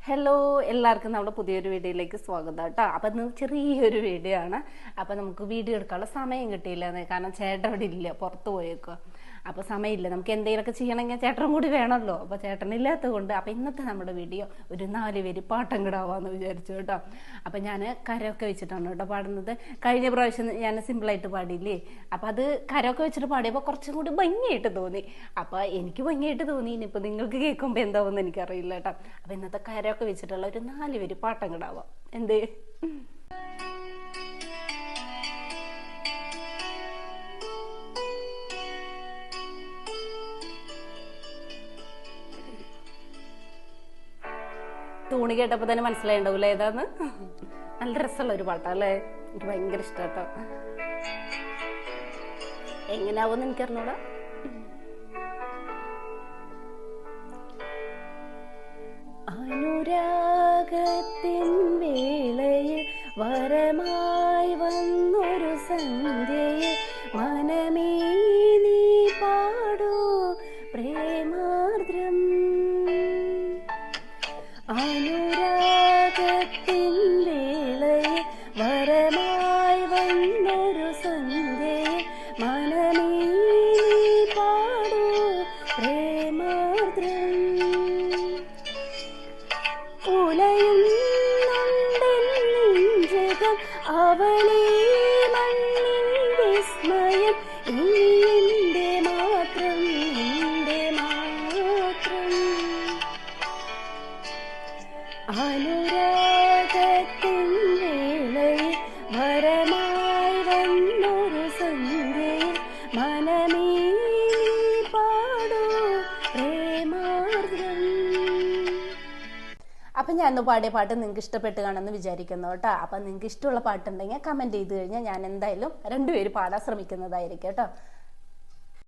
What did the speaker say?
Hello, എല്ലാവർക്കും നമ്മുടെ പുതിയൊരു വീഡിയോയിലേക്ക് സ്വാഗതം കേട്ടോ. അപ്പം ഇന്ന് ചെറിയൊരു വീഡിയോ ആണ്. അപ്പം നമുക്ക് വീഡിയോ എടുക്കാനുള്ള സമയം കിട്ടിയില്ലെന്ന്, കാരണം ചേട്ടൻ ഇവിടെ ഇല്ല, പുറത്ത് പോയേക്കുക. അപ്പോൾ സമയമില്ല, നമുക്ക് എന്തെങ്കിലുമൊക്കെ ചെയ്യണമെങ്കിൽ ചേട്ടനും കൂടി വേണമല്ലോ. അപ്പോൾ ചേട്ടനില്ലാത്തത് കൊണ്ട് അപ്പം ഇന്നത്തെ നമ്മുടെ വീഡിയോ ഒരു 4 പേര് പാട്ടം കിടാവാന്ന് വിചാരിച്ചു കേട്ടോ. അപ്പം ഞാൻ കരയൊക്കെ വെച്ചിട്ടാണ് കേട്ടോ പാടുന്നത്. കഴിഞ്ഞ പ്രാവശ്യം ഞാൻ സിമ്പിളായിട്ട് പാടിയില്ലേ, അപ്പം അത് കരയൊക്കെ വെച്ചിട്ട് പാടിയപ്പോൾ കുറച്ചും കൂടി ഭംഗിയായിട്ട് തോന്നി. അപ്പോൾ എനിക്ക് ഭംഗിയായിട്ട് തോന്നി. ഇനിയിപ്പോൾ നിങ്ങൾക്ക് കേൾക്കുമ്പോൾ എന്താവുമെന്ന് എനിക്കറിയില്ല കേട്ടോ. അപ്പം ഇന്നത്തെ കരയൊക്കെ വെച്ചിട്ടുള്ള ഒരു 4 പേര് പാട്ടം കിടാവാം. എന്തേ തൂണി കേട്ടപ്പോൾ തന്നെ മനസ്സിലായിണ്ടാവില്ല ഏതാന്ന്. നല്ല രസമുള്ള ഒരു പാട്ടല്ലേ, എനിക്ക് ഭയങ്കര ഇഷ്ടാട്ടോ. എങ്ങനെയാവുമെന്ന് എനിക്കറിഞ്ഞൂടാ. അനുരാഗത്തിൻ വേളയിൽ വരമായി വന്നൊരു സന്ധ്യയിൽ മനമേ നീ പാടൂ പ്രേമാർദ്രം. അനുരാഗത്തിൻ വേളയിൽ വരമായി വന്നൊരു സന്ധ്യയിൽ മനമേ നീ പാടൂ പ്രേമാർദ്രം. ഉലയുന്നുണ്ടെന്നും അവളെ മണ്ണിൻ വിസ്മയം ഇനി എൻ്റെ മാത്രം, എൻ്റെ മാത്രം. അനുരാഗത്തിൻ വേളയിൽ വരമായി വന്നൊരു സന്ധ്യയിൽ മനമേ നീ പാടൂ പ്രേമാർദ്രം. അപ്പം ഞാൻ ഇന്ന് പാടിയ പാട്ട് നിങ്ങൾക്ക് ഇഷ്ടപ്പെട്ട് കാണുമെന്ന് വിചാരിക്കുന്നു കേട്ടോ. അപ്പം നിങ്ങൾക്ക് ഇഷ്ടമുള്ള പാട്ടുണ്ടെങ്കിൽ കമൻറ്റ് ചെയ്ത് കഴിഞ്ഞാൽ ഞാൻ എന്തായാലും 2 പേര് പാടാൻ ശ്രമിക്കുന്നതായിരിക്കും കേട്ടോ.